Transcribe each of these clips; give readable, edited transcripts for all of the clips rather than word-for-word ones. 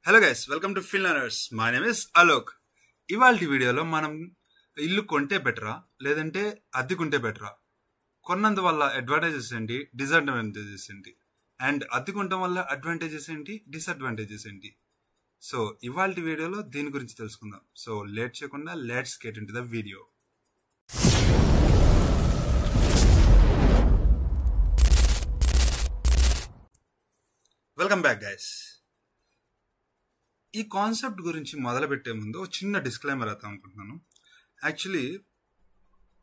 Hello guys, welcome to fill learners. My name is Alok. ఇవాళ వీడియోలో మనం ఇల్లు కొంటే బెటరా లేదంటే అద్దెకుంటే బెటరా, కొన్నందువల్ల అడ్వాంటేజెస్ ఏంటి, డిసడ్వాంటేజెస్ ఏంటి, అండ్ అద్దెకుంటం వల్ల అడ్వాంటేజెస్ ఏంటి, డిసడ్వాంటేజెస్ ఏంటి. సో ఇవాళ వీడియోలో దీని గురించి తెలుసుకుందాం. సో లేట్ చేయకుండా let's get into the video. Welcome back guys. ఈ కాన్సెప్ట్ గురించి మొదలు పెట్టే ముందు ఒక చిన్న డిస్క్లైమర్ అవుతాం అనుకుంటున్నాను. యాక్చువల్లీ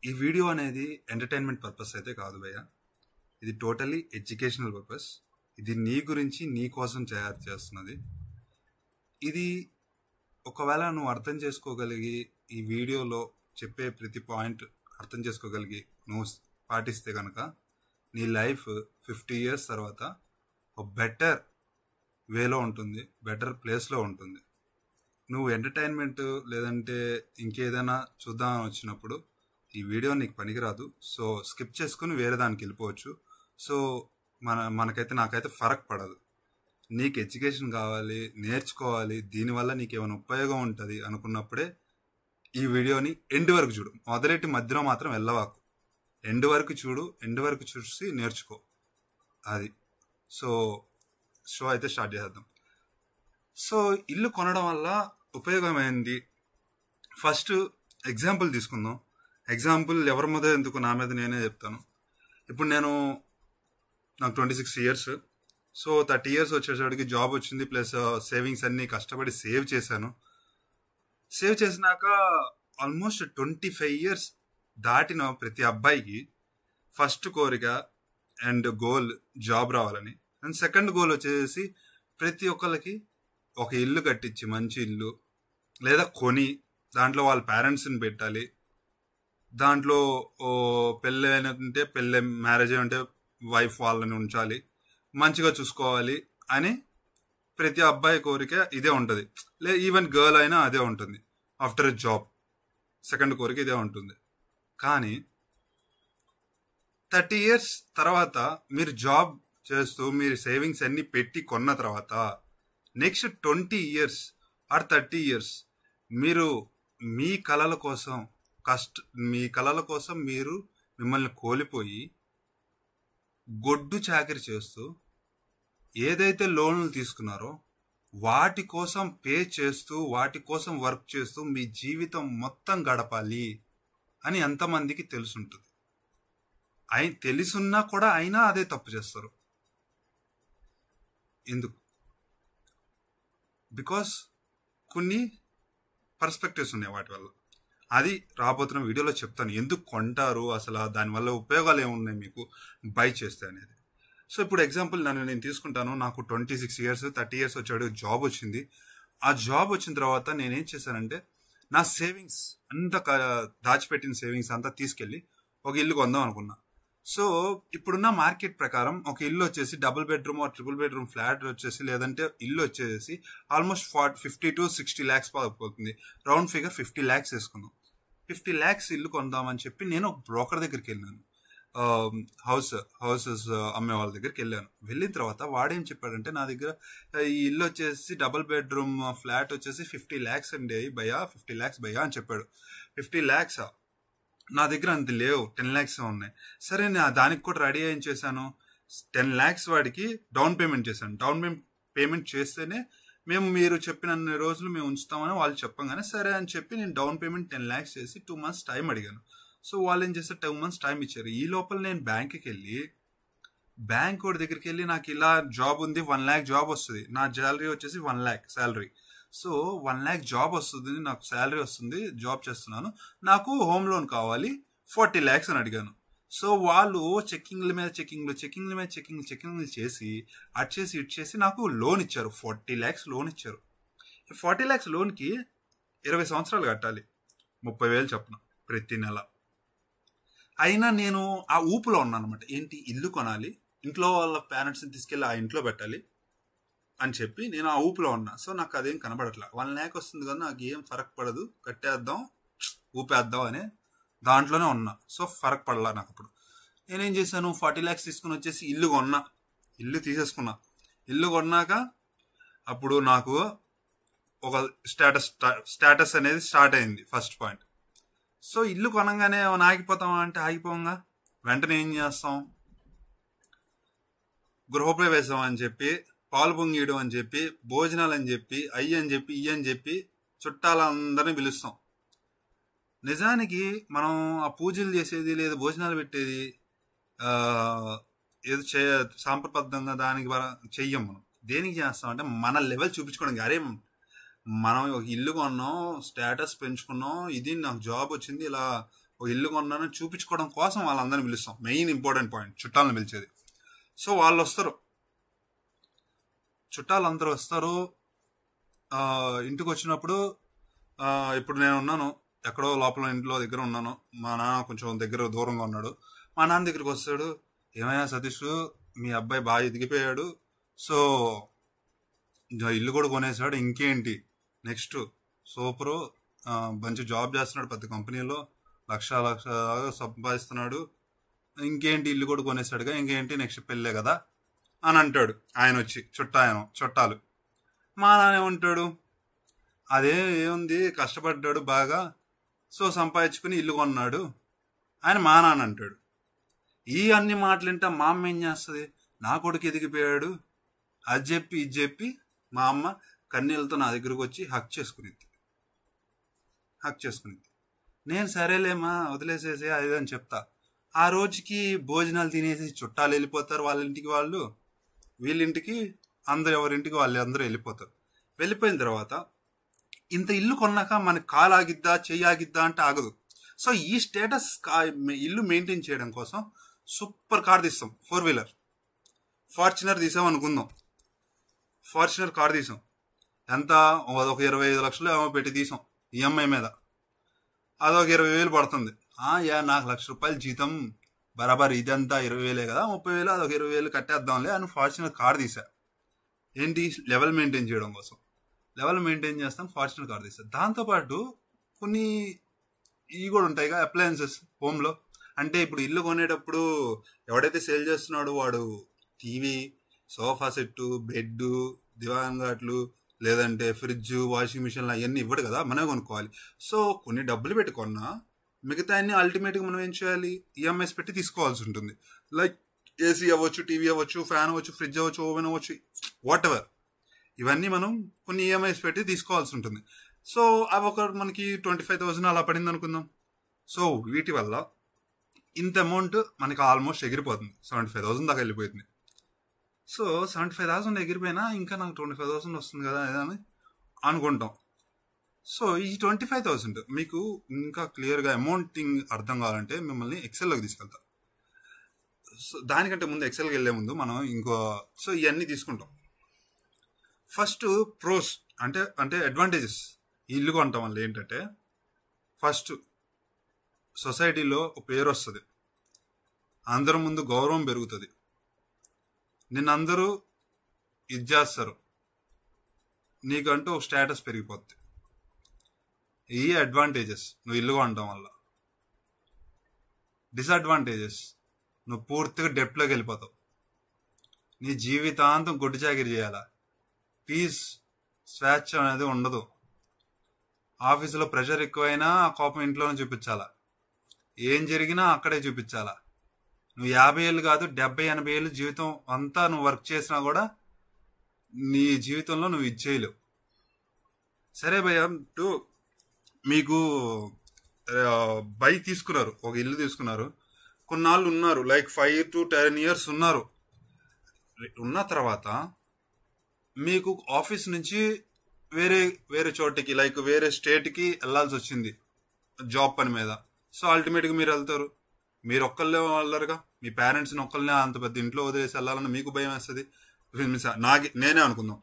ఈ వీడియో అనేది ఎంటర్టైన్మెంట్ పర్పస్ అయితే కాదు భయ్య, ఇది టోటలీ ఎడ్యుకేషనల్ పర్పస్. ఇది నీ గురించి నీ కోసం తయారు చేస్తున్నది. ఇది ఒకవేళ నువ్వు అర్థం చేసుకోగలిగి ఈ వీడియోలో చెప్పే ప్రతి పాయింట్ అర్థం చేసుకోగలిగి నువ్వు పాటిస్తే కనుక నీ లైఫ్ 50 years తర్వాత ఒక బెటర్ వేలో ఉంటుంది, బెటర్ ప్లేస్లో ఉంటుంది. నువ్వు ఎంటర్టైన్మెంట్ లేదంటే ఇంకేదైనా చూద్దామని వచ్చినప్పుడు ఈ వీడియో నీకు పనికిరాదు. సో స్కిప్ చేసుకుని వేరే దానికి వెళ్ళిపోవచ్చు. సో నాకైతే ఫరక్ పడదు. నీకు ఎడ్యుకేషన్ కావాలి, నేర్చుకోవాలి, దీనివల్ల నీకు ఏమైనా ఉపయోగం ఉంటుంది అనుకున్నప్పుడే ఈ వీడియోని ఎండ్ వరకు చూడు. మొదలెట్టి మధ్యలో మాత్రం వెళ్ళవాకు. ఎండ్ వరకు చూడు, ఎండ్ వరకు చూసి నేర్చుకో. అది షో అయితే స్టార్ట్ చేద్దాం. సో ఇల్లు కొనడం వల్ల ఉపయోగం ఏంది, ఫస్ట్ ఎగ్జాంపుల్ తీసుకుందాం. ఎగ్జాంపుల్ ఎవరి మీద ఎందుకు, నా మీద నేనే చెప్తాను. ఇప్పుడు నాకు 26 years. సో 30 years వచ్చేసరికి జాబ్ వచ్చింది, ప్లస్ సేవింగ్స్ అన్ని కష్టపడి సేవ్ చేశాను. సేవ్ చేసినాక ఆల్మోస్ట్ 25 years దాటిన ప్రతి అబ్బాయికి ఫస్ట్ కోరిక అండ్ గోల్ జాబ్ రావాలని, అండ్ సెకండ్ గోల్ వచ్చేసి ప్రతి ఒక్కరికి ఒక ఇల్లు కట్టించి, మంచి ఇల్లు లేదా కొని దాంట్లో వాళ్ళ పేరెంట్స్ని పెట్టాలి, దాంట్లో పెళ్ళి అయినట్టుంటే పెళ్ళి, మ్యారేజ్ అంటే వైఫ్ వాళ్ళని ఉంచాలి, మంచిగా చూసుకోవాలి అని ప్రతి అబ్బాయి కోరిక ఇదే ఉంటుంది. ఈవెన్ గర్ల్ అయినా అదే ఉంటుంది. ఆఫ్టర్ జాబ్ సెకండ్ కోరిక ఇదే ఉంటుంది. కానీ 30 years తర్వాత మీరు జాబ్ చేస్తూ మీరు సేవింగ్స్ అన్ని పెట్టి కొన్న తర్వాత నెక్స్ట్ 20 years ఆర్ 30 years మీరు మీ కలల కోసం మీరు మిమ్మల్ని కోల్పోయి గొడ్డు చాకరీ చేస్తూ ఏదైతే లోన్లు తీసుకున్నారో వాటి కోసం పే చేస్తూ, వాటి కోసం వర్క్ చేస్తూ మీ జీవితం మొత్తం గడపాలి అని ఎంతమందికి తెలుసుంటుంది. తెలుసున్నా కూడా అయినా అదే తప్పు చేస్తారు. ఎందుకు? బికాస్ కొన్ని పర్స్పెక్టివ్స్ ఉన్నాయి వాటి వల్ల. అది రాబోతున్న వీడియోలో చెప్తాను. ఎందుకు కొంటారు, అసలు దానివల్ల ఉపయోగాలు ఏమున్నాయి మీకు బై చేస్తే అనేది. సో ఇప్పుడు ఎగ్జాంపుల్ నేను తీసుకుంటాను. నాకు 26 years 30 years వచ్చాడు, జాబ్ వచ్చింది. ఆ జాబ్ వచ్చిన తర్వాత నేనేం చేశానంటే నా సేవింగ్స్ అంతా, దాచిపెట్టిన సేవింగ్స్ అంతా తీసుకెళ్ళి ఒక ఇల్లు కొందాం అనుకున్నా. సో ఇప్పుడున్న మార్కెట్ ప్రకారం ఒక ఇల్లు వచ్చేసి double bedroom R triple bedroom flat వచ్చేసి, లేదంటే ఇల్లు వచ్చేసి ఆల్మోస్ట్ 50 to 60 lakhs పోతుంది. రౌండ్ ఫిగర్ 50 lakhs వేసుకుందాం. 50 lakhs ఇల్లు కొందామని చెప్పి నేను ఒక బ్రోకర్ దగ్గరికి వెళ్ళాను, హౌసెస్ అమ్మే వాళ్ళ దగ్గరికి వెళ్ళాను. వెళ్ళిన తర్వాత వాడేం చెప్పాడంటే, నా దగ్గర ఈ ఇల్లు వచ్చేసి డబుల్ బెడ్రూమ్ ఫ్లాట్ వచ్చేసి 50 lakhs అండి భయ్యా, 50 lakhs భయ్యా అని చెప్పాడు. 50 lakhs నా దగ్గర అంత లేవు, 10 lakhs ఉన్నాయి. సరే దానికి కూడా రెడీ ఏం చేశాను, 10 lakhs వాడికి డౌన్ పేమెంట్ చేశాను. డౌన్ పేమెంట్ చేస్తేనే మీరు చెప్పిన రోజులు మేము ఉంచుతామని వాళ్ళు చెప్పగానే సరే అని చెప్పి నేను డౌన్ పేమెంట్ 10 lakhs చేసి 2 months టైం అడిగాను. సో వాళ్ళు ఏం చేస్తారు, 2 months టైం ఇచ్చారు. ఈ లోపల నేను బ్యాంక్ వాడి దగ్గరికి వెళ్ళి నాకు ఇలా జాబ్ ఉంది, 1 lakh జాబ్ వస్తుంది, నా శాలరీ వచ్చేసి 1 lakh salary. So 1 lakh job వస్తుంది, నాకు శాలరీ వస్తుంది, జాబ్ చేస్తున్నాను, నాకు హోమ్ లోన్ కావాలి 40 lakhs అని అడిగాను. సో వాళ్ళు చెక్కింగ్ల మీద చెక్కింగ్లు చేసి ఇచ్చేసి నాకు లోన్ ఇచ్చారు. 40 lakhs లోన్ ఇచ్చారు. ఈ 40 lakhs లోన్కి 20 సంవత్సరాలు కట్టాలి, 30,000 చొప్పున ప్రతి నెల. అయినా నేను ఆ ఊపులో ఉన్నాను అనమాట. ఏంటి, ఇల్లు కొనాలి, ఇంట్లో వాళ్ళ పేరెంట్స్ని తీసుకెళ్ళి ఆ ఇంట్లో పెట్టాలి అని చెప్పి నేను ఆ ఊపులో ఉన్నా. సో నాకు అదేం కనబడట్లా. 1 lakh వస్తుంది కదా, నాకు ఏం ఫరక్ పడదు, కట్టేద్దాం, ఊపేద్దాం అనే దాంట్లోనే ఉన్నా. సో ఫరక్ పడలా నాకు. అప్పుడు నేనేం చేశాను, 40 lakhs తీసుకుని వచ్చేసి ఇల్లు తీసేసుకున్నా. ఇల్లు కొన్నాక అప్పుడు నాకు ఒక స్టేటస్ అనేది స్టార్ట్ అయింది ఫస్ట్ పాయింట్. సో ఇల్లు కొనంగానే ఏమైనా ఆగిపోతామా అంటే ఆగిపోంగా. వెంటనే ఏం చేస్తాం, గృహప్రవేశం అని చెప్పి, పాలు పొంగియడం అని చెప్పి, భోజనాలు అని చెప్పి, అయ్యి అని చెప్పి, ఇయ్యి అని చెప్పి చుట్టాలందరినీ పిలుస్తాం. నిజానికి మనం ఆ పూజలు చేసేది లేదా భోజనాలు పెట్టేది ఏదో సాంప్రబద్ధంగా దానికి చెయ్యం. మనం దేనికి చేస్తాం అంటే మన లెవెల్ చూపించుకోవడానికి. అరే మనం ఒక ఇల్లు కొన్నాం, స్టేటస్ పెంచుకున్నాం, ఇది నాకు జాబ్ వచ్చింది, ఇలా ఒక ఇల్లు కొన్నాను చూపించుకోవడం కోసం వాళ్ళందరినీ పిలుస్తాం. మెయిన్ ఇంపార్టెంట్ పాయింట్ చుట్టాలను పిలిచేది. సో వాళ్ళు వస్తారు, చుట్టాలందరూ వస్తారు. ఇంటికి వచ్చినప్పుడు ఇప్పుడు నేను ఉన్నాను ఎక్కడో లోపల ఇంట్లో దగ్గర ఉన్నాను, మా నాన్న కొంచెం దగ్గర దూరంగా ఉన్నాడు. మా నాన్న దగ్గరికి వస్తాడు, ఏమయ్యా సతీష్ మీ అబ్బాయి బాగా ఎదిగిపోయాడు, సో ఇల్లు కూడా కొనేసాడు, ఇంకేంటి నెక్స్ట్ సూపరు, మంచి జాబ్ చేస్తున్నాడు పెద్ద కంపెనీలో, లక్ష సంపాదిస్తున్నాడు, ఇంకేంటి ఇల్లు కూడా కొనేసాడుగా, ఇంకేంటి నెక్స్ట్ పెళ్ళే కదా అని అంటాడు ఆయన వచ్చి. చుట్టాలు. మా నాన్న ఏమంటాడు, అదే ఏముంది కష్టపడ్డాడు బాగా, సో సంపాదించుకుని ఇల్లు కొన్నాడు ఆయన మా నాన్న అంటాడు. ఈ అన్ని మాటలింటే మా అమ్మ ఏం చేస్తుంది, నా కొడుకు ఎదిగిపోయాడు అది చెప్పి ఇది చెప్పి మా అమ్మ కన్నీళ్ళతో నా దగ్గరకు వచ్చి హక్ చేసుకునిద్ది. నేను సరేలేమా వదిలేసేసి అది అని చెప్తా. ఆ రోజుకి భోజనాలు తినేసి చుట్టాలు వెళ్ళిపోతారు, వాళ్ళ ఇంటికి వాళ్ళు, వీళ్ళింటికి అందరు ఎవరింటికి వాళ్ళు అందరూ వెళ్ళిపోతారు. వెళ్ళిపోయిన తర్వాత ఇంత ఇల్లు కొన్నాక మనకి కాలు ఆగిద్దా చెయ్యి ఆగిద్దా అంటే ఆగదు. సో ఈ స్టేటస్ ఇల్లు మెయింటైన్ చేయడం కోసం సూపర్ కార్ తీస్తాం, 4-వీలర్ ఫార్చునర్ తీసాం అనుకుందాం. ఫార్చునర్ కార్ తీసాం, ఎంత ఒక 25 లక్షలు ఏమో పెట్టి తీసాం ఈఎంఐ మీద. అదొక 20,000 పడుతుంది. నాకు ₹1,00,000 జీతం బరాబర్, ఇదంతా 20,000 కదా, 30,000 అదొక 20,000 కట్టేద్దాంలే అని ఫార్చునర్ కార్ తీసా. ఏంటి, లెవెల్ మెయింటైన్ చేయడం కోసం. లెవెల్ మెయింటైన్ చేస్తాను, ఫార్చునర్ కార్ తీసా. దాంతోపాటు కొన్ని ఇవి కూడా ఉంటాయిగా అప్లయన్సెస్ హోమ్లో. అంటే ఇప్పుడు ఇల్లు కొనేటప్పుడు ఎవడైతే సేల్ చేస్తున్నాడో వాడు టీవీ, సోఫా సెట్టు, బెడ్, దివాన్ ఘాట్లు, లేదంటే ఫ్రిడ్జ్, వాషింగ్ మిషన్లు అవన్నీ ఇవ్వడు కదా, మనమే కొనుక్కోవాలి. సో కొన్ని డబ్బులు పెట్టుకున్నా మిగతా అన్ని అల్టిమేట్గా మనం ఏం చేయాలి, ఈఎంఐస్ పెట్టి తీసుకోవాల్సి ఉంటుంది. లైక్ ఏసీ అవ్వచ్చు, టీవీ అవ్వచ్చు, ఫ్యాన్ అవ్వచ్చు, ఫ్రిడ్జ్ అవ్వచ్చు, ఓవెన్ అవ్వచ్చు, వాట్ ఎవర్, ఇవన్నీ మనం కొన్ని ఈఎంఐస్ పెట్టి తీసుకోవాల్సి ఉంటుంది. సో అవి ఒక మనకి 25,000 అలా పడింది అనుకుందాం. సో వీటి వల్ల ఇంత అమౌంట్ మనకి ఆల్మోస్ట్ ఎగిరిపోతుంది, 75,000 దాకా వెళ్ళిపోతుంది. సో 75,000 ఎగిరిపోయినా ఇంకా నాకు 25,000 వస్తుంది కదా అని అనుకుంటాం. సో ఈ 25,000 మీకు ఇంకా క్లియర్గా అమౌంటింగ్ అర్థం కావాలంటే మిమ్మల్ని ఎక్సెల్లోకి తీసుకెళ్తా. సో దానికంటే ముందు ఎక్సెల్కి వెళ్ళే ముందు మనం సో ఇవన్నీ తీసుకుంటాం. ఫస్ట్ ప్రోస్ అంటే అడ్వాంటేజెస్ ఇల్లు కొనటం వల్ల ఏంటంటే, ఫస్ట్ సొసైటీలో ఒక పేరు వస్తుంది, అందరి ముందు గౌరవం పెరుగుతుంది, నిన్నందరూ ఇది చేస్తారు, నీకంటూ ఒక స్టేటస్ పెరిగిపోద్ది. ఈ అడ్వాంటేజెస్ నువ్వు ఇల్లు కొనటం వల్ల. డిసడ్వాంటేజెస్, నువ్వు పూర్తిగా డెప్ట్లోకి వెళ్ళిపోతావు, నీ జీవితాంతం గొడ్డు చాకిరి చేయాలా, పీస్ స్వేచ్ఛ అనేది ఉండదు, ఆఫీసులో ప్రెషర్ ఎక్కువైనా ఆ కోపం ఇంట్లోనే చూపించాలా, ఏం జరిగినా అక్కడే చూపించాలా. నువ్వు 50 ఏళ్ళు కాదు 70-80 ఏళ్ళు జీవితం అంతా నువ్వు వర్క్ చేసినా కూడా నీ జీవితంలో నువ్వు ఇచ్చేయలేవు. సరే భయ్య, మీకు బైక్ తీసుకున్నారు, ఒక ఇల్లు తీసుకున్నారు, కొన్నాళ్ళు ఉన్నారు, లైక్ 5 to 10 years ఉన్నారు. ఉన్న తర్వాత మీకు ఆఫీస్ నుంచి వేరే చోటికి, లైక్ వేరే స్టేట్కి వెళ్ళాల్సి వచ్చింది జాబ్ పని మీద. సో అల్టిమేట్గా మీరు వెళ్తారు, మీరు ఒక్కళ్ళే వెళ్ళరుగా, మీ పేరెంట్స్ని ఒక్కళ్ళనే అంత పెద్ద ఇంట్లో వదిలేసి వెళ్ళాలని మీకు భయం వేస్తుంది. నేనే అనుకుందాం,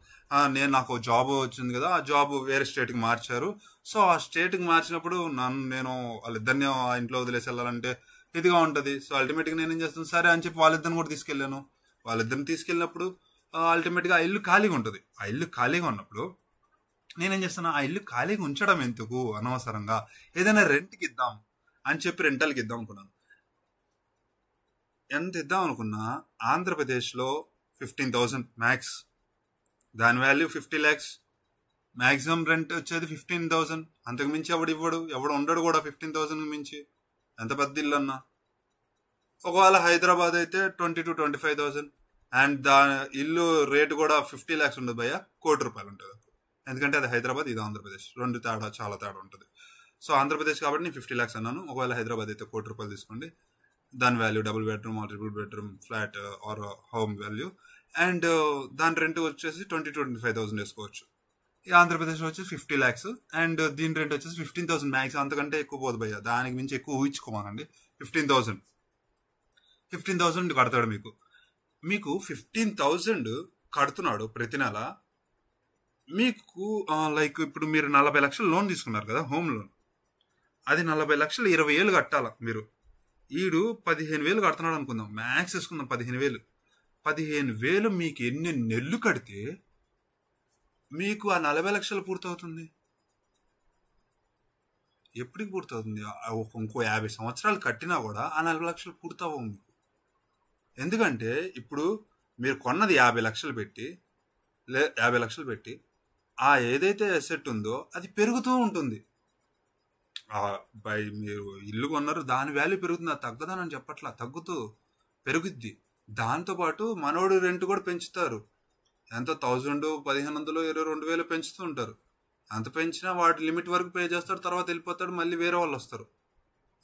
నాకు జాబ్ వచ్చింది కదా, ఆ జాబ్ వేరే స్టేట్కి మార్చారు. సో ఆ స్టేట్కి మార్చినప్పుడు నేను వాళ్ళిద్దరిని ఆ ఇంట్లో వదిలేసి వెళ్ళాలంటే ఇదిగా ఉంటుంది. సో అల్టిమేట్గా నేనేం చేస్తాను, సరే అని చెప్పి వాళ్ళిద్దరిని కూడా తీసుకెళ్ళాను. వాళ్ళిద్దరిని తీసుకెళ్ళినప్పుడు అల్టిమేట్గా ఆ ఇల్లు ఖాళీగా ఉంటుంది. ఆ ఇల్లు ఖాళీగా ఉన్నప్పుడు నేనేం చేస్తాను, ఆ ఇల్లు ఖాళీగా ఉంచడం ఎందుకు, అనవసరంగా ఏదైనా రెంట్కి ఇద్దాం అని చెప్పి రెంటల్కి ఇద్దాం అనుకున్నాను. ఎంత ఇద్దాం అనుకున్నా ఆంధ్రప్రదేశ్లో 15,000 మ్యాక్స్, దాని వాల్యూ 50 lakhs, మాక్సిమం రెంట్ వచ్చేది 15,000. అంతకు మించి ఎవడు ఇవ్వడు, ఎవడు ఉండడు కూడా 15,000 మించి, ఎంత పెద్ద ఇల్లు అన్నా. ఒకవేళ హైదరాబాద్ అయితే 20 to 25,000. అండ్ ఇల్లు రేటు కూడా 50 lakhs ఉండదు భయ్య, ₹1,00,00,000 ఉంటుంది. ఎందుకంటే అది హైదరాబాద్, ఇది ఆంధ్రప్రదేశ్, రెండు చాలా తేడా ఉంటుంది. సో ఆంధ్రప్రదేశ్ కాబట్టి నేను 50 lakhs అన్నాను. ఒకవేళ హైదరాబాద్ అయితే ₹1,00,00,000 తీసుకోండి. దాని value double bedroom R triple bedroom flat are home value. And దాని రెంట్ వచ్చేసి 20 to 25,000 వేసుకోవచ్చు. ఈ ఆంధ్రప్రదేశ్లో వచ్చేసి 50 lakhs అండ్ దీని రెంట్ వచ్చేసి 15,000 మ్యాక్స్. అంతకంటే ఎక్కువ పోదు భయ్య, దానికి మించి ఎక్కువ ఊహించుకోమానండి. 15,000 కడతాడు. మీకు 15,000 కడుతున్నాడు ప్రతి నెల. మీకు లైక్ ఇప్పుడు మీరు 40 లక్షలు లోన్ తీసుకున్నారు కదా, హోమ్ లోన్. అది 40 లక్షలు 20,000 కట్టాలా మీరు. ఈడు 15,000 కడుతున్నాడు అనుకుందాం, మ్యాక్స్ వేసుకుందాం 15,000. 15,000 మీకు ఎన్ని నెలలు కడితే మీకు ఆ 40 లక్షలు పూర్తవుతుంది? ఎప్పటికి పూర్తవుతుంది? ఇంకో 50 సంవత్సరాలు కట్టినా కూడా ఆ 40 లక్షలు పూర్తవవు మీకు. ఎందుకంటే ఇప్పుడు మీరు కొన్నది 50 లక్షలు పెట్టి, 50 లక్షలు పెట్టి ఆ ఏదైతే అసెట్ ఉందో అది పెరుగుతూ ఉంటుంది. మీరు ఇల్లు కొన్నారు, దాని వాల్యూ పెరుగుతుంది, అది తగ్గదని చెప్పట్లా, తగ్గుతూ పెరుగుద్ది. దాంతోపాటు మనోడు రెంట్ కూడా పెంచుతారు. ఎంత 1,000, 1,500, 22,000 పెంచుతూ ఉంటారు. అంత పెంచినా వాటి లిమిట్ వరకు పే చేస్తాడు, తర్వాత వెళ్ళిపోతాడు, మళ్ళీ వేరే వాళ్ళు వస్తారు.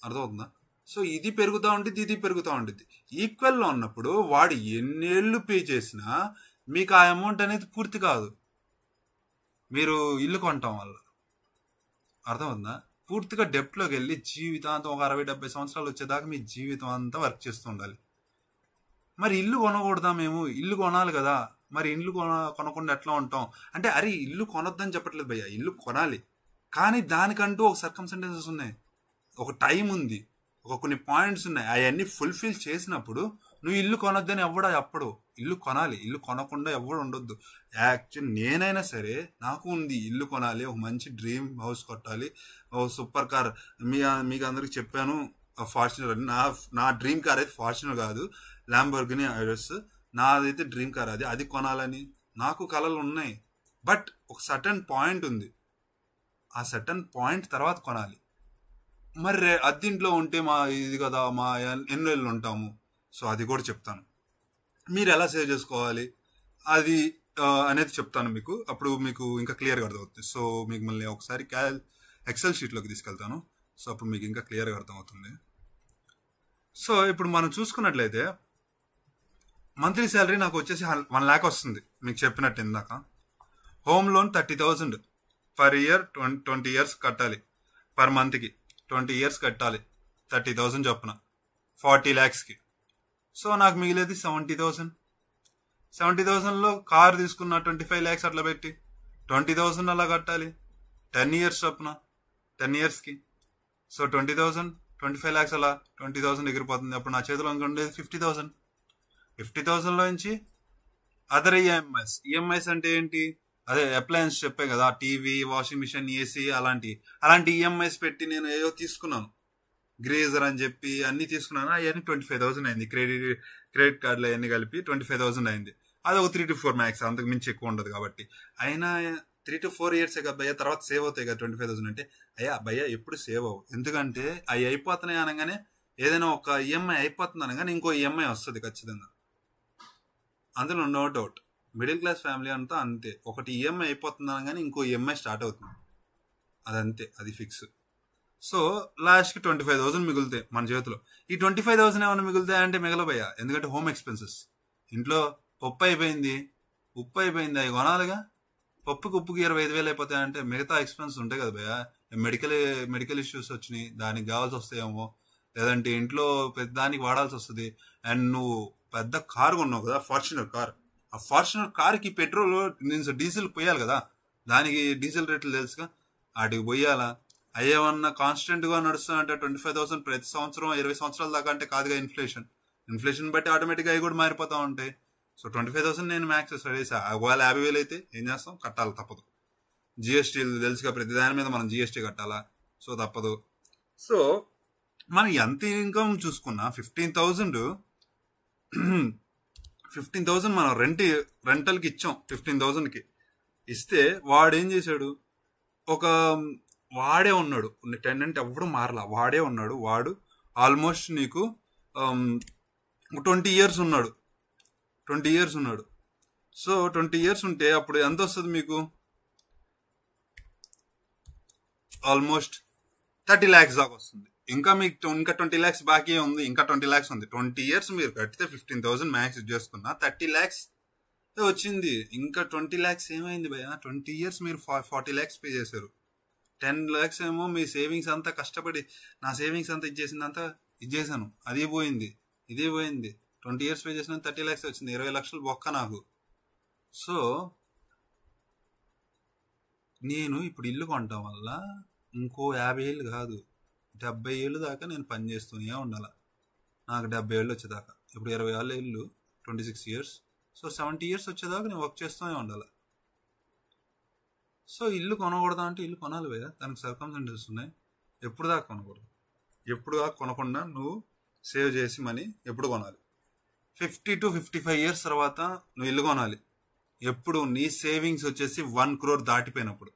అర్థమవుతుందా? సో ఇది పెరుగుతూ ఉంటుంది, ఇది పెరుగుతూ ఉంటుంది. ఈక్వల్లో ఉన్నప్పుడు వాడు ఎన్నేళ్ళు పే చేసినా మీకు ఆ అమౌంట్ అనేది పూర్తి కాదు. మీరు ఇల్లు కొనటం వల్ల అర్థమవుతుందా? పూర్తిగా డెప్ట్లోకి వెళ్ళి జీవితాంతం ఒక 60-70 సంవత్సరాలు వచ్చేదాకా మీ జీవితం అంతా వర్క్ చేస్తూ ఉండాలి. మరి ఇల్లు కొనకూడదా? మేము ఇల్లు కొనాలి కదా. మరి ఇల్లు కొనకుండా ఎట్లా ఉంటాం అంటే, అరే ఇల్లు కొనొద్దని చెప్పట్లేదు భయ్య, ఇల్లు కొనాలి. కానీ దానికంటూ ఒక సర్కమ్స్టెన్సెస్ ఉన్నాయి, ఒక టైం ఉంది, ఒక కొన్ని పాయింట్స్ ఉన్నాయి. అవన్నీ ఫుల్ఫిల్ చేసినప్పుడు నువ్వు ఇల్లు కొనొద్దని ఎవడా అప్పుడు. ఇల్లు కొనాలి, ఇల్లు కొనకుండా ఎవడు ఉండొద్దు. యాక్చువల్లీ నేనైనా సరే నాకు ఉంది ఇల్లు కొనాలి, ఒక మంచి డ్రీమ్ హౌస్ కొట్టాలి, ఓ సూపర్ కార్. మీకు అందరికి చెప్పాను, ఫార్చునర్ అని. నా డ్రీమ్ కార్ అయితే ఫార్చునర్ కాదు, ల్యాంబోర్గిని ఐరస్. నాదైతే డ్రీమ్ కార్ అది కొనాలని నాకు కలలు ఉన్నాయి. బట్ ఒక సర్టన్ పాయింట్ ఉంది, ఆ సర్టన్ పాయింట్ తర్వాత కొనాలి. మరి అద్దింట్లో ఉంటే మా ఇది కదా, మా ఎన్నో ఏళ్ళు ఉంటాము. సో అది కూడా చెప్తాను, మీరు ఎలా సేవ్ చేసుకోవాలి అది అనేది చెప్తాను మీకు. అప్పుడు మీకు ఇంకా క్లియర్గా అర్థమవుతుంది. సో మీకు మళ్ళీ ఒకసారి ఎక్సెల్ షీట్లోకి తీసుకెళ్తాను. సో అప్పుడు మీకు ఇంకా క్లియర్గా అర్థమవుతుంది. సో ఇప్పుడు మనం చూసుకున్నట్లయితే మంత్లీ శాలరీ నాకు వచ్చేసి 1 lakh వస్తుంది, మీకు చెప్పినట్టు ఇందాక. Home loan 30,000 per year, 20 years కట్టాలి. పర్ మంత్కి 20 years కట్టాలి, 30,000 చొప్పున 40 lakhsకి. సో నాకు మిగిలేది 70,000. 70,000లో కార్ తీసుకున్న 25 lakhs అట్లా పెట్టి 20,000 అలా కట్టాలి 10 years చొప్పున, 10 yearsకి. సో 20,000, 25 lakhs అలా 20,000 ఎగిరిపోతుంది. అప్పుడు నా చేతిలో ఉండేది 50,000. 50,000లో నుంచి అదర్ ఈఎంఐస్ అంటే ఏంటి? అదే అప్లయన్స్ చెప్పే కదా, టీవీ, వాషింగ్ మిషన్, ఏసీ, అలాంటి ఈఎంఐస్ పెట్టి నేను ఏదో తీసుకున్నాను, గ్రేజర్ అని చెప్పి అన్ని తీసుకున్నాను. అవన్నీ 25,000 అయింది. క్రెడిట్ కార్డులు అవన్నీ కలిపి 25,000 అయింది. అది ఒక 3 to 4 మ్యాక్స్, అంతకు మించి ఎక్కువ ఉండదు కాబట్టి. అయినా 3 to 4 years కదా భయ్య, తర్వాత సేవ్ అవుతాయి కదా 25,000 అంటే. భయ్య ఎప్పుడు సేవ్ అవ్వు, ఎందుకంటే అవి అయిపోతున్నాయి అనగానే, ఏదైనా ఒక ఈఎంఐ అయిపోతుంది అనగానే ఇంకో ఈఎంఐ వస్తుంది ఖచ్చితంగా, అందులో no doubt. Middle class family అంతా అంతే, ఒకటి ఈఎంఐ అయిపోతుంది అనగానే ఇంకో ఈఎంఐ స్టార్ట్ అవుతుంది, అదంతే, అది ఫిక్స్. సో లాస్ట్కి 25,000 మిగులుతాయి మన చేతిలో. ఈ 25,000 ఏమైనా మిగులుతాయి అంటే మిగలబోయా, ఎందుకంటే హోమ్ ఎక్స్పెన్సెస్. ఇంట్లో పప్పు అయిపోయింది, ఉప్పు అయిపోయింది, అవి కొనాలిగా. ఉప్పుకి 25,000 అయిపోతాయంటే మిగతా ఎక్స్పెన్సెస్ ఉంటాయి కదా భయ్య. మెడికల్ ఇష్యూస్ వచ్చినాయి, దానికి కావాల్సి వస్తాయేమో, లేదంటే ఇంట్లో పెద్ద దానికి వాడాల్సి వస్తుంది. అండ్ నువ్వు పెద్ద కార్ కొన్నావు కదా, ఫార్చునర్ కార్, ఆ ఫార్చునర్ కార్కి పెట్రోల్ డీజిల్ పోయాలి కదా, దానికి డీజిల్ రేట్లు తెలుసుగా, వాటికి పోయాలా. అయ్యేమన్నా కాన్స్టెంట్గా నడుస్తుందంటే 25,000 ప్రతి సంవత్సరం 20 సంవత్సరాల దాకా అంటే కాదుగా. ఇన్ఫ్లేషన్ బట్టి ఆటోమేటిక్గా అవి కూడా మారిపోతూ ఉంటాయి. సో 25,000 నేను మ్యాక్స్ స్టడీ చేసా. ఒకవేళ 50,000 అయితే ఏం చేస్తాం, కట్టాలి, తప్పదు. జిఎస్టీ తెలుసుగా, ప్రతి దాని మీద మనం జిఎస్టీ కట్టాలా, సో తప్పదు. సో మనం ఎంత ఇన్కమ్ చూసుకున్నా 15,000 మనం రెంటల్కి ఇచ్చాం. 15,000కి ఇస్తే వాడు ఏం చేశాడు, ఒక వాడే ఉన్నాడు, టెనెంట్ ఎవడు మారలా, వాడే ఉన్నాడు. వాడు ఆల్మోస్ట్ నీకు 20 years ఉన్నాడు. సో 20 years ఉంటే అప్పుడు ఎంత వస్తుంది మీకు, ఆల్మోస్ట్ 30 lakhs దాకా వస్తుంది. ఇంకా మీకు ఇంకా 20 lakhs బాకీ ఉంది, ఇంకా 20 lakhs ఉంది. 20 years మీరు కట్టితే 15,000 మ్యాక్స్ చేసుకున్నా 30 lakhs వచ్చింది. ఇంకా 20 lakhs ఏమైంది భయ్యా, 20 years మీరు 40 lakhs పే చేశారు. 10 lakhs ఏమో మీ సేవింగ్స్ అంతా కష్టపడి, నా సేవింగ్స్ అంతా ఇచ్చేసిందంతా ఇచ్చేసాను, అది పోయింది, ఇదే పోయింది. 20 years పే చేసిన 30 lakhs వచ్చింది, 20 లక్షలు బొక్క నాకు. సో నేను ఇప్పుడు ఇల్లు కొనటం వల్ల ఇంకో 50 ఏళ్ళు కాదు 70 ఏళ్ళు దాకా నేను పని చేస్తూనే ఉండాలి. నాకు 70 ఏళ్ళు వచ్చేదాకా, ఇప్పుడు 20 ఏళ్ళు 26 years, సో 70 years వచ్చేదాకా నేను వర్క్ చేస్తూనే ఉండాలి. సో ఇల్లు కొనకూడదా అంటే ఇల్లు కొనాలి భయ్యా, దానికి సర్కమ్స్టెన్సెస్ ఉన్నాయి. ఎప్పుడు దాకా కొనకూడదు, ఎప్పుడు దాకా కొనకుండా నువ్వు సేవ్ చేసి మనీ ఎప్పుడు కొనాలి, 50 to 55 years తర్వాత నువ్వు ఇల్లు కొనాలి. ఎప్పుడు నీ సేవింగ్స్ వచ్చేసి 1 crore దాటిపోయినప్పుడు,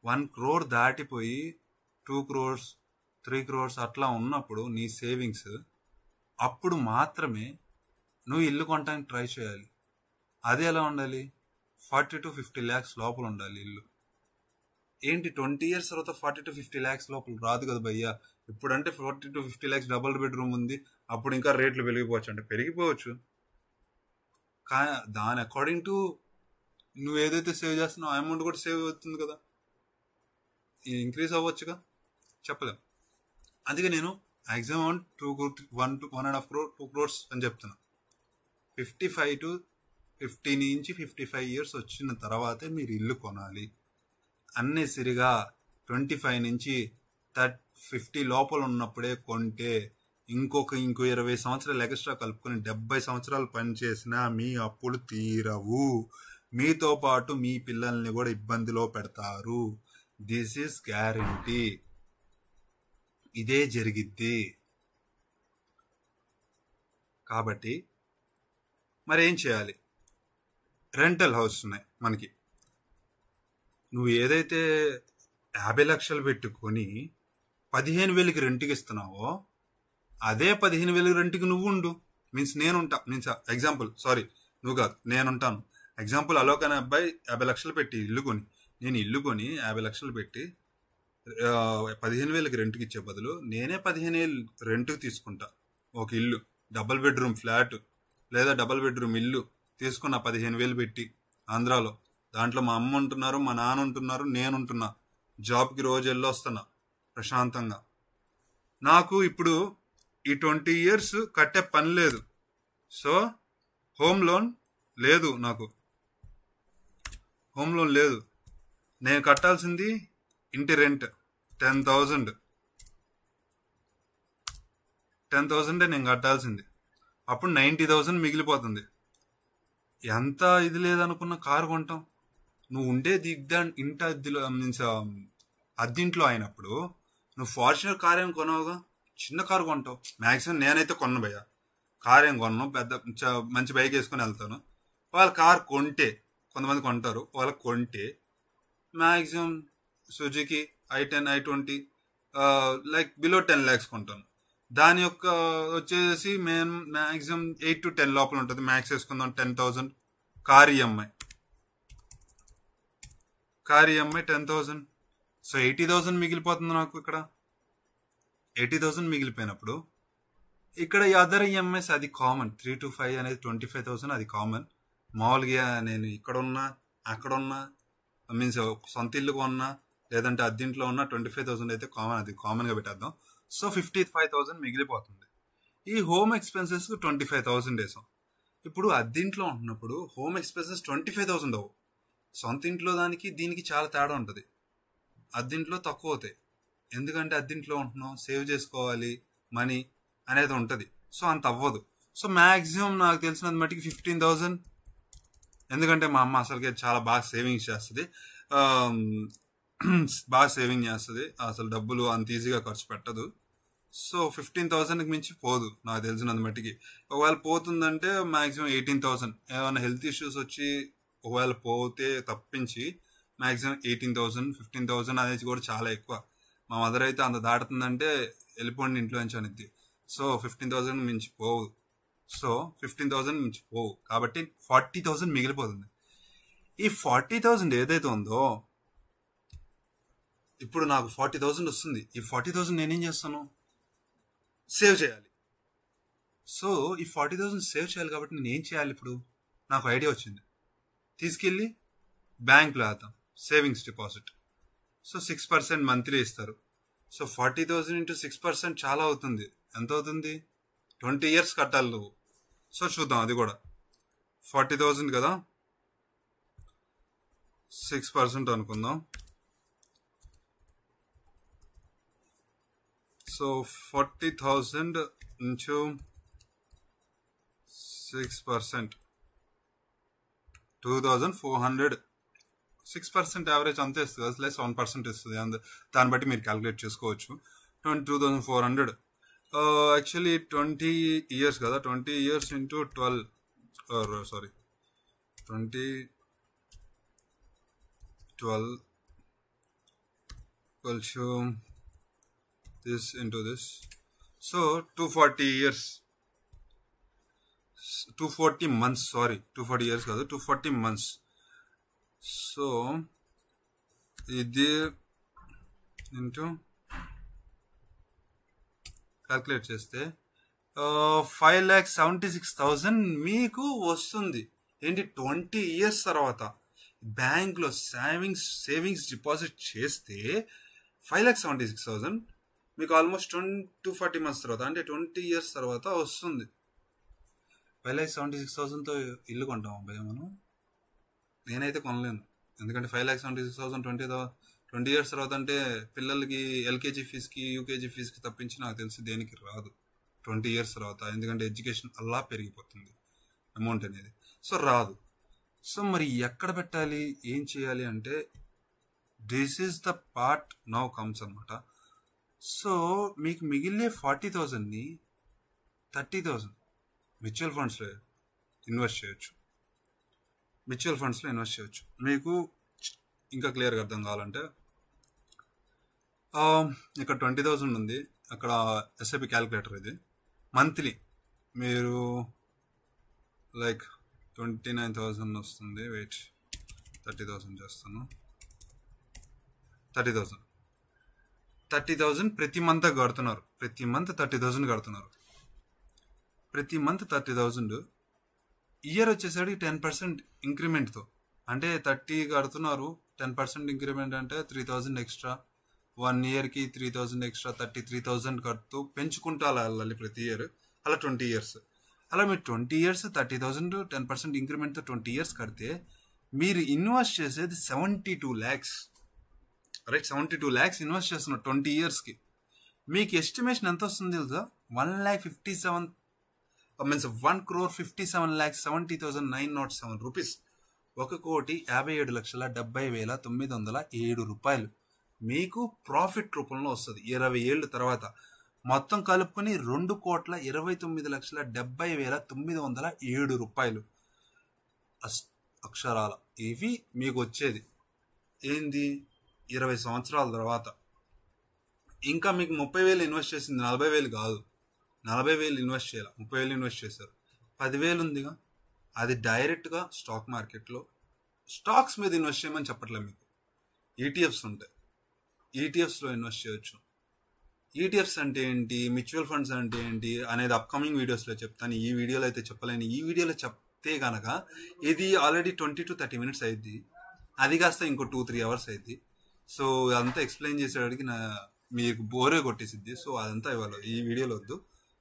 1 crore దాటిపోయి 2 crores 3 crores అట్లా ఉన్నప్పుడు నీ సేవింగ్స్, అప్పుడు మాత్రమే నువ్వు ఇల్లు కొనడానికి ట్రై చేయాలి. అది ఎలా ఉండాలి, 40 to 50 lakhs లోపల ఉండాలి ఇల్లు. ఏంటి 20 years తర్వాత 40 to 50 lakhs లోపల రాదు కదా భయ్యా. ఇప్పుడంటే 40 to 50 lakhs డబుల్ బెడ్రూమ్ ఉంది, అప్పుడు ఇంకా రేట్లు పెరిగిపోవచ్చు, అంటే పెరిగిపోవచ్చు. కానీ దాని అకార్డింగ్ టు నువ్వు ఏదైతే సేవ్ చేస్తున్నావు అమౌంట్ కూడా సేవ్ అవుతుంది కదా, ఇంక్రీజ్ అవ్వచ్చుగా, చెప్పలేం. అందుకే నేను maximum amount 1 to 1.5 crore 2 crores అని చెప్తున్నా. 50 నుంచి 55 years వచ్చిన తర్వాతే మీరు ఇల్లు కొనాలి. అన్నెసరిగా 25 నుంచి 50 లోపల ఉన్నప్పుడే కొంటే ఇంకో 20 సంవత్సరాలు ఎక్స్ట్రా కలుపుకొని 70 సంవత్సరాలు పనిచేసినా మీ అప్పులు తీరవు. మీతో పాటు మీ పిల్లల్ని కూడా ఇబ్బందిలో పెడతారు. దిస్ ఈస్ గ్యారంటీ, ఇదే జరిగిద్ది. కాబట్టి మరి ఏం చేయాలి, రెంటల్ హౌస్ ఉన్నాయి మనకి. నువ్వు ఏదైతే 50 లక్షలు పెట్టుకొని 15,000కి రెంట్కి ఇస్తున్నావో అదే 15,000 రెంట్కి నువ్వు ఉండు. మీన్స్ నేనుంటా, ఎగ్జాంపుల్, సారీ నువ్వు కాదు, నేనుంటాను. ఎగ్జాంపుల్, అలోక్ అనే అబ్బాయి 50 లక్షలు పెట్టి ఇల్లు కొని, నేను ఇల్లు కొని 50 లక్షలు పెట్టి 15,000కి రెంట్కి ఇచ్చే బదులు నేనే 15,000 రెంట్కి తీసుకుంటా. ఒక ఇల్లు, డబుల్ బెడ్రూమ్ ఫ్లాట్ లేదా డబుల్ బెడ్రూమ్ ఇల్లు తీసుకున్నా 15,000 పెట్టి ఆంధ్రాలో. దాంట్లో మా అమ్మ ఉంటున్నారు, మా నాన్న ఉంటున్నారు, నేనుంటున్నా, జాబ్కి రోజు వెళ్ళొస్తున్నా ప్రశాంతంగా. నాకు ఇప్పుడు ఈ 20 years కట్టే పని లేదు. సో హోమ్ లోన్ లేదు, నాకు హోమ్ లోన్ లేదు. నేను కట్టాల్సింది ఇంటి రెంట్ 10,000 నేను కట్టాల్సింది. అప్పుడు 90,000 మిగిలిపోతుంది. ఎంత ఇది లేదనుకున్న కారు కొంటాం. నువ్వు ఉండే ఇంటి అద్దెలో మీన్స్ అద్దింట్లో అయినప్పుడు నువ్వు ఫార్చునర్ కార్ ఏం కొనవుగా, చిన్న కారు కొంటావు. మ్యాక్సిమం నేనైతే కొన్న భయ్యా, కార్ ఏం కొన్నాను, పెద్ద మంచి బైక్ వేసుకొని వెళ్తాను. వాళ్ళ కార్ కొంటే, కొంతమంది కొంటారు, వాళ్ళకి కొంటే maximum Suzuki i10 i20 like below 10 lakhs కొంటాను. దాని యొక్క వచ్చేసి మేము మ్యాక్సిమం 8 to 10 లోపల ఉంటుంది. మ్యాక్స్ వేసుకుందాం 10,000. Car EMI 10,000. సో 80,000 మిగిలిపోతుంది నాకు. ఇక్కడ 80,000 మిగిలిపోయినప్పుడు ఇక్కడ అదర్ ఈఎంఐస్ అది కామన్, 3 to 5 అనేది 25,000 అది కామన్. మామూలుగా నేను ఇక్కడ ఉన్నా అక్కడ ఉన్నా మీన్స్ సొంత ఇల్లు కొన్నా లేదంటే అద్దింట్లో ఉన్న 25,000 అయితే కామన్, అది కామన్గా పెట్టేద్దాం. సో 55,000 మిగిలిపోతుంది. ఈ హోమ్ ఎక్స్పెన్సెస్ 25,000 వేసాం. ఇప్పుడు అద్దింట్లో ఉంటున్నప్పుడు హోమ్ ఎక్స్పెన్సెస్ 25,000 అవ్వు. సొంత ఇంట్లో దానికి దీనికి చాలా తేడా ఉంటుంది. అద్దింట్లో తక్కువ అవుతాయి, ఎందుకంటే అద్దింట్లో ఉంటున్నాం, సేవ్ చేసుకోవాలి మనీ అనేది ఉంటుంది. సో అంత అవ్వదు. సో మ్యాక్సిమం నాకు తెలిసినంత మట్టికి 15,000, ఎందుకంటే మా అమ్మ అసలుకే చాలా బాగా సేవింగ్స్ చేస్తుంది, అసలు డబ్బులు అంత ఈజీగా ఖర్చు పెట్టదు. సో 15,000కి మించి పోదు నాకు తెలిసినంత మట్టికి. ఒకవేళ పోతుందంటే మ్యాక్సిమం 18,000. ఏమైనా హెల్త్ ఇష్యూస్ వచ్చి ఒకవేళ పోతే తప్పించి మ్యాక్సిమం 18,000 15,000 అనేది కూడా చాలా ఎక్కువ. మా మదర్ అయితే అంత దాటుతుందంటే వెళ్ళిపోండి ఇంట్లో నుంచి అనిద్ది. సో 15,000 మించి పోవు. సో 15,000 మించి పోవు కాబట్టి 40,000 మిగిలిపోతుంది. ఈ 40,000 ఏదైతే ఉందో ఇప్పుడు నాకు 40,000 వస్తుంది. ఈ 40,000 నేనేం చేస్తాను? సేవ్ చేయాలి. సో ఈ 40,000 సేవ్ చేయాలి కాబట్టి నేను ఏం చేయాలి? ఇప్పుడు నాకు ఐడియా వచ్చింది. తీసుకెళ్ళి బ్యాంక్లో వేద్దాం, సేవింగ్స్ డిపాజిట్. సో 6% మంత్లీ ఇస్తారు. సో 40,000 ఇంటూ 6% చాలా అవుతుంది. ఎంత అవుతుంది? 20 years కట్టాలి నువ్వు. సో చూద్దాం అది కూడా. 40,000 కదా, 6% అనుకుందాం. So 40,000 into 6%, 2,400. 6% యావరేజ్ అంతే ఇస్తుంది కదా, లెస్ 1% ఇస్తుంది. దాన్ని బట్టి మీరు క్యాలిక్యులేట్ చేసుకోవచ్చు. 2,400 యాక్చువల్లీ 20 years కదా, 20 years into 12 this into this. So 240 years, 240 months, 240 years కాదు, 240 months. సో ఇది ఇంటూ క్యాల్కులేట్ చేస్తే 5,76,000 మీకు వస్తుంది. ఏంటి? 20 years తర్వాత బ్యాంక్లో సేవింగ్స్ డిపాజిట్ చేస్తే 5,76,000 మీకు ఆల్మోస్ట్ 240 months తర్వాత, అంటే 20 years తర్వాత వస్తుంది. 5,76,000తో ఇల్లు కొంటాం అబ్బాయి మనం? నేనైతే కొనలేను. ఎందుకంటే 5,76,000 20 years తర్వాత అంటే పిల్లలకి ఎల్కేజీ ఫీజుకి యూకేజీ ఫీజుకి తప్పించి నాకు తెలిసి దేనికి రాదు 20 years తర్వాత. ఎందుకంటే ఎడ్యుకేషన్ అలా పెరిగిపోతుంది అమౌంట్ అనేది. సో రాదు. సో మరి ఎక్కడ పెట్టాలి, ఏం చేయాలి అంటే this is the part now comes అనమాట. సో మీకు మిగిలే 40,000ని 30,000 మ్యూచువల్ ఫండ్స్లో ఇన్వెస్ట్ చేయొచ్చు. మీకు ఇంకా క్లియర్గా అర్థం కావాలంటే ఇక్కడ 20,000 ఉంది, అక్కడ ఎస్ఐపి క్యాలిక్యులేటర్ ఇది. మంత్లీ మీరు లైక్ 29,000 వస్తుంది. వెయిట్, 30,000 చేస్తాను. 30,000 ప్రతి మంత్ కడుతున్నారు. ప్రతి మంత్ 30,000 కడుతున్నారు. ప్రతి మంత్ 30,000. ఇయర్ వచ్చేసరికి 10% ఇంక్రిమెంట్తో, అంటే 30 కడుతున్నారు, 10% ఇంక్రిమెంట్ అంటే 3,000 ఎక్స్ట్రా. 1 yearకి 3,000 ఎక్స్ట్రా, 33,000 కడుతూ పెంచుకుంటూ అలా వెళ్ళాలి ప్రతి ఇయర్. అలా 20 years. అలా మీరు 20 years 30,000 10% ఇంక్రిమెంట్తో 20 years కడితే మీరు ఇన్వెస్ట్ చేసేది 72 lakhs. రైట్, 72 lakhs ఇన్వెస్ట్ చేస్తున్నారు 20 yearsకి. మీకు ఎస్టిమేషన్ ఎంత వస్తుంది తెలుసా? 1,57,70,907 రూపీస్. 1,57,70,907 రూపాయలు మీకు ప్రాఫిట్ రూపంలో వస్తుంది 20 ఏళ్ళ తర్వాత. మొత్తం కలుపుకొని 2,29,70,907 రూపాయలు అక్షరాల. ఇవి మీకు వచ్చేది ఏంది 20 సంవత్సరాల తర్వాత. ఇంకా మీకు 30,000 ఇన్వెస్ట్ చేసింది 40,000 కాదు, 40,000 ఇన్వెస్ట్ చేయాలి, 30,000 ఇన్వెస్ట్ చేశారు. 10,000 ఉందిగా, అది డైరెక్ట్గా స్టాక్ మార్కెట్లో స్టాక్స్ మీద ఇన్వెస్ట్ చేయమని చెప్పట్లేదు మీకు. ఈటీఎఫ్స్ ఉంటాయి, ఈటీఎఫ్స్లో ఇన్వెస్ట్ చేయొచ్చు. ఈటీఎఫ్స్ అంటే ఏంటి, మ్యూచువల్ ఫండ్స్ అంటే ఏంటి అనేది అప్కమింగ్ వీడియోస్లో చెప్తాను. ఈ వీడియోలో అయితే చెప్పలేను. ఈ వీడియోలో చెప్తే కనుక ఇది ఆల్రెడీ 20 to 30 minutes అయింది. అది కాస్త ఇంకో 2-3 hours అయింది. సో అదంతా ఎక్స్ప్లెయిన్ చేసేవాడికి మీకు బోరే కొట్టేసిద్ది. సో అదంతా ఇవ్వాలి, ఈ వీడియోలో వద్దు.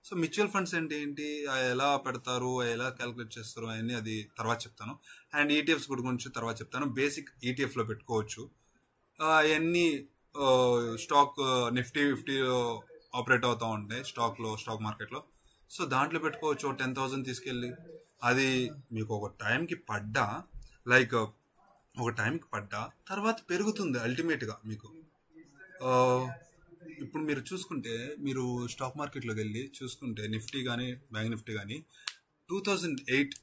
సో మ్యూచువల్ ఫండ్స్ అంటే ఏంటి, ఎలా పెడతారు, ఎలా క్యాలిక్యులేట్ చేస్తారు అవన్నీ అది తర్వాత చెప్తాను. అండ్ ఈటీఎఫ్స్ కూడా కొంచెం తర్వాత చెప్తాను. బేసిక్ ఈటీఎఫ్లో పెట్టుకోవచ్చు. అవన్నీ స్టాక్ నిఫ్టీ 50 ఆపరేట్ అవుతూ ఉంటాయి స్టాక్ మార్కెట్లో. సో దాంట్లో పెట్టుకోవచ్చు 10,000 తీసుకెళ్ళి. అది మీకు ఒక టైంకి పడ్డా తర్వాత పెరుగుతుంది అల్టిమేట్గా మీకు. ఇప్పుడు మీరు చూసుకుంటే, మీరు స్టాక్ మార్కెట్లోకి వెళ్ళి చూసుకుంటే నిఫ్టీ కానీ బ్యాంక్ నిఫ్టీ కానీ 2008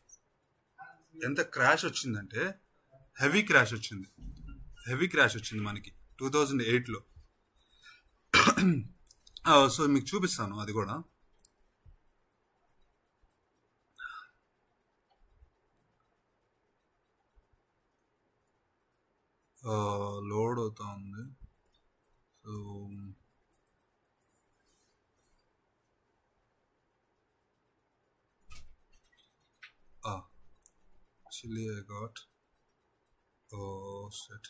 ఎంత క్రాష్ వచ్చిందంటే హెవీ క్రాష్ వచ్చింది మనకి 2008లో. సో మీకు చూపిస్తాను అది కూడా. లోడ్ అవుతా ఉంది. So actually I got shit,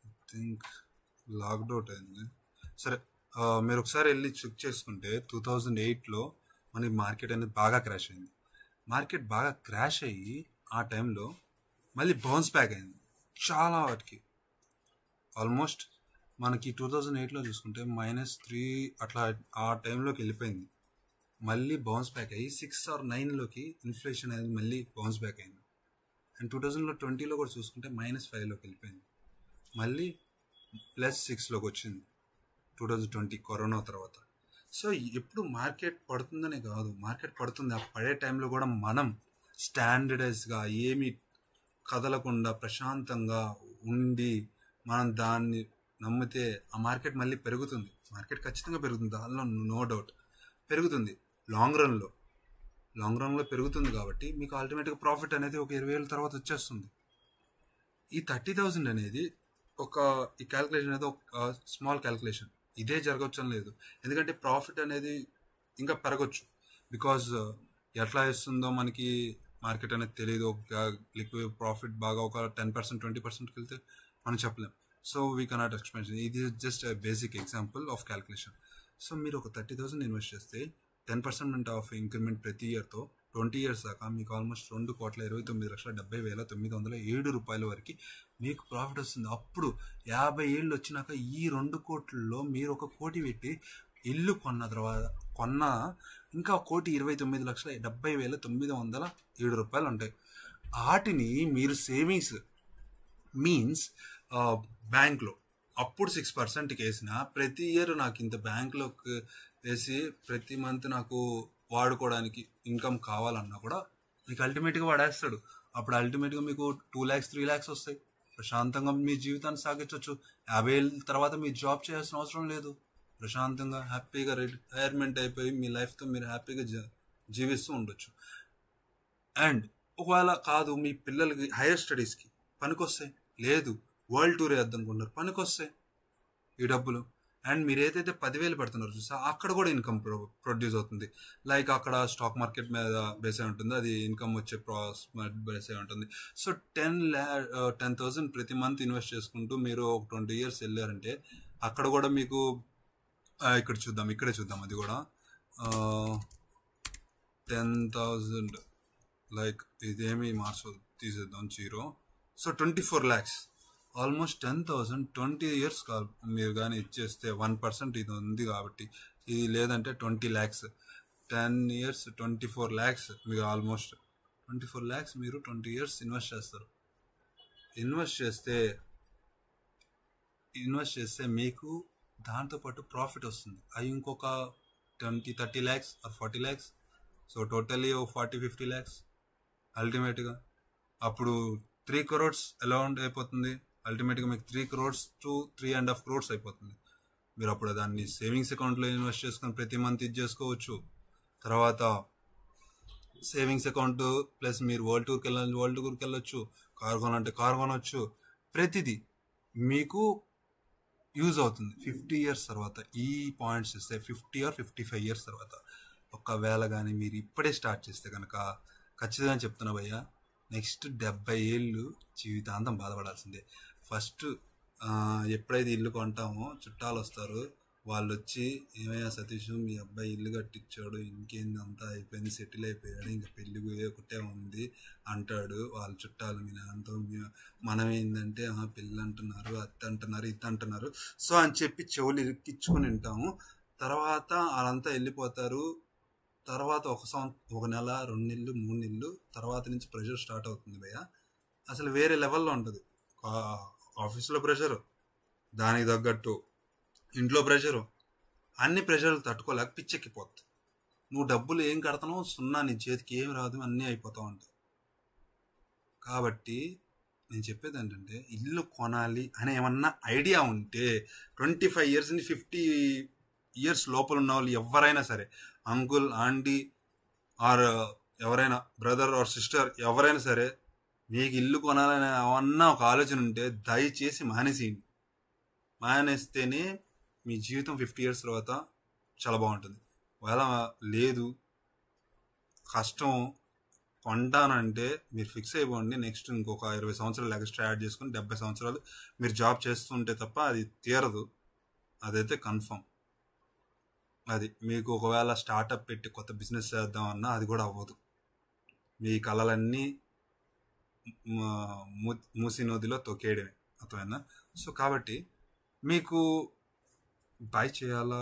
I think logged out అయింది. సరే, మీరు ఒకసారి వెళ్ళి చెక్ చేసుకుంటే 2008లో మనకి మార్కెట్ అనేది బాగా క్రాష్ అయింది. మార్కెట్ బాగా క్రాష్ అయ్యి ఆ టైంలో మళ్ళీ బౌన్స్ బ్యాక్ అయింది చాలా వాటికి. ఆల్మోస్ట్ మనకి 2008లో చూసుకుంటే -3 అట్లా ఆ టైంలోకి వెళ్ళిపోయింది. మళ్ళీ బౌన్స్ బ్యాక్ అయ్యి 6 or 9లోకి ఇన్ఫ్లేషన్ అనేది మళ్ళీ బౌన్స్ బ్యాక్ అయింది. అండ్ 2020లో కూడా చూసుకుంటే -5లోకి వెళ్ళిపోయింది. మళ్ళీ +6లోకి వచ్చింది 2020 కరోనా తర్వాత. సో ఎప్పుడు మార్కెట్ పడుతుందనే కాదు, మార్కెట్ పడుతుంది. ఆ పడే టైంలో కూడా మనం స్టాండర్డైజ్గా ఏమి కదలకుండా ప్రశాంతంగా ఉండి మనం దాన్ని నమ్మితే ఆ మార్కెట్ మళ్ళీ పెరుగుతుంది. మార్కెట్ ఖచ్చితంగా పెరుగుతుంది, దానిలో నో డౌట్ పెరుగుతుంది. లాంగ్ రన్లో పెరుగుతుంది. కాబట్టి మీకు అల్టిమేట్గా ప్రాఫిట్ అనేది ఒక 20,000 తర్వాత వచ్చేస్తుంది. ఈ 30,000 అనేది ఈ క్యాలిక్యులేషన్ అనేది ఒక స్మాల్ క్యాలిక్యులేషన్. ఇదే జరగవచ్చు అని లేదు, ఎందుకంటే ప్రాఫిట్ అనేది ఇంకా పెరగచ్చు. బికాజ్ ఎట్లా ఇస్తుందో మనకి మార్కెట్ అనేది తెలియదు. లిక్విడ్ ప్రాఫిట్ బాగా ఒక 10%, 20%కి వెళ్తే మనం చెప్పలేం. So we cannot expansion. ఇది just basic example of calculation. So మీరు ఒక 30,000 ఇన్వెస్ట్ చేస్తే 10% ఆఫ్ ఇంక్రిమెంట్ ప్రతి ఇయర్తో 20 years దాకా మీకు ఆల్మోస్ట్ 2,29,70,907 రూపాయల వరకు మీకు ప్రాఫిట్ వస్తుంది. అప్పుడు 50 ఏళ్ళు వచ్చినాక ఈ 2 కోట్లలో మీరు 1 కోటి పెట్టి ఇల్లు కొన్న ఇంకా 1,29,70,907 రూపాయలు ఉంటాయి. వాటిని మీరు సేవింగ్స్ మీన్స్ బ్యాంక్లో అప్పుడు 6%కి వేసిన ప్రతి ఇయర్ నాకు ఇంత బ్యాంక్లోకి వేసి ప్రతి మంత్ నాకు వాడుకోవడానికి ఇన్కమ్ కావాలన్నా కూడా మీకు అల్టిమేట్గా వాడేస్తాడు. అప్పుడు అల్టిమేట్గా మీకు 2 lakhs 3 lakhs వస్తాయి. ప్రశాంతంగా మీ జీవితాన్ని సాగించవచ్చు. 50 ఏళ్ళ తర్వాత మీరు జాబ్ చేయాల్సిన అవసరం లేదు. ప్రశాంతంగా హ్యాపీగా రిటైర్మెంట్ అయిపోయి మీ లైఫ్తో మీరు హ్యాపీగా జీవిస్తూ ఉండొచ్చు. అండ్ ఒకవేళ కాదు, మీ పిల్లలకి హైయర్ స్టడీస్కి పనికొస్తాయి, లేదు వరల్డ్ టూర్ వేద్దామనుకుంటున్నారు, పనికొస్తాయి ఈ డబ్బులు. అండ్ మీరు ఏదైతే 10,000 పెడుతున్నారు చూసా, అక్కడ కూడా ఇన్కమ్ ప్రొడ్యూస్ అవుతుంది. లైక్ అక్కడ స్టాక్ మార్కెట్ మీద బేస్ అయి ఉంటుంది, అది ఇన్కమ్ వచ్చే బేస్ అయి ఉంటుంది. సో 10,000 ప్రతి మంత్ ఇన్వెస్ట్ చేసుకుంటూ మీరు ఒక 20 years వెళ్ళారంటే అక్కడ కూడా మీకు ఇక్కడే చూద్దాం అది కూడా 10,000 లైక్ ఇదేమి మార్చు తీసేద్దాం 0. సో 24 lakhs, ఆల్మోస్ట్ 10,000 20 years మీరు కానీ ఇచ్చేస్తే 1% ఇది ఉంది కాబట్టి, ఇది లేదంటే 20 lakhs 10 years 24 lakhs మీరు ఆల్మోస్ట్ 24 lakhs మీరు 20 years ఇన్వెస్ట్ చేస్తారు. ఇన్వెస్ట్ చేస్తే మీకు దాంతోపాటు ప్రాఫిట్ వస్తుంది. అవి ఇంకొక 20-30 lakhs or 40 lakhs. So totally 40-50 lakhs అల్టిమేట్గా. అప్పుడు 3 crores అలౌండ్ అయిపోతుంది. అల్టిమేట్గా మీకు 3 crores to 3.5 crores అయిపోతుంది. మీరు అప్పుడు దాన్ని సేవింగ్స్ అకౌంట్లో ఇన్వెస్ట్ చేసుకొని ప్రతి మంత్ ఇది చేసుకోవచ్చు. తర్వాత సేవింగ్స్ అకౌంట్ ప్లస్ మీరు వరల్డ్ టూర్కి వెళ్ళొచ్చు, కార్ కొనంటే కార్ కొనవచ్చు. ప్రతిదీ మీకు యూజ్ అవుతుంది 50 years తర్వాత. ఈ పాయింట్స్ ఇస్తే 50 or 55 years తర్వాత ఒకవేళ కానీ మీరు ఇప్పుడే స్టార్ట్ చేస్తే కనుక ఖచ్చితంగా చెప్తున్నా భయ్యా, నెక్స్ట్ 70 ఏళ్ళు జీవితాంతం బాధపడాల్సిందే. ఫస్ట్ ఎప్పుడైతే ఇల్లు కొంటామో చుట్టాలు వస్తారు, వాళ్ళు వచ్చి ఏమయ్యా సతీష్ మీ అబ్బాయి ఇల్లు కట్టించాడు, ఇంకేంది అంతా అయిపోయింది, సెటిల్ అయిపోయాడు, ఇంకా పెళ్ళి ఒకటే ఉంది అంటాడు వాళ్ళ చుట్టాలు. మీ నాన్నతో మనం ఏంటంటే పెళ్ళి అంటున్నారు, అత్త అంటున్నారు, ఇత్త అంటున్నారు, సో అని చెప్పి చెవులు ఇరికించుకొని వింటాము. తర్వాత వాళ్ళంతా వెళ్ళిపోతారు. తర్వాత 1 నెల 2 నెలలు 3 నెలలు తర్వాత నుంచి ప్రెషర్ స్టార్ట్ అవుతుంది భయ్య. అసలు వేరే లెవెల్లో ఉంటుంది. ఆఫీస్లో ప్రెషరు, దానికి తగ్గట్టు ఇంట్లో ప్రెషరు, అన్ని ప్రెషర్లు తట్టుకోలేక పిచ్చెక్కిపోతుంది. నువ్వు డబ్బులు ఏం కడతానో సున్నా, నీ చేతికి ఏం రాదు, అన్నీ అయిపోతూ ఉంటాయి. కాబట్టి నేను చెప్పేది ఏంటంటే ఇల్లు కొనాలి అనే ఏమన్నా ఐడియా ఉంటే 25 years నుంచి 50 years లోపల ఉన్న వాళ్ళు ఎవరైనా సరే, అంకుల్, ఆంటీ ఆర్ ఎవరైనా బ్రదర్ ఆర్ సిస్టర్ ఎవరైనా సరే, మీకు ఇల్లు కొనాలనే ఏమన్నా ఒక ఆలోచన ఉంటే దయచేసి మానేసేయండి. మానేస్తేనే మీ జీవితం 50 years తర్వాత చాలా బాగుంటుంది. ఒకవేళ లేదు కష్టం కొంటానంటే మీరు ఫిక్స్ అయిపోండి. నెక్స్ట్ ఇంకొక 20 సంవత్సరాలు ఎక్స్ట్రా యాడ్ చేసుకుని 70 సంవత్సరాలు మీరు జాబ్ చేస్తుంటే తప్ప అది తీరదు. అదైతే కన్ఫర్మ్. అది మీకు ఒకవేళ స్టార్టప్ పెట్టి కొత్త బిజినెస్ చేద్దామన్నా అది కూడా అవ్వదు. మీ కళలన్నీ మూసి నదిలో తొక్కేయడమే, అర్థమైందా? సో కాబట్టి మీకు బై చేయాలా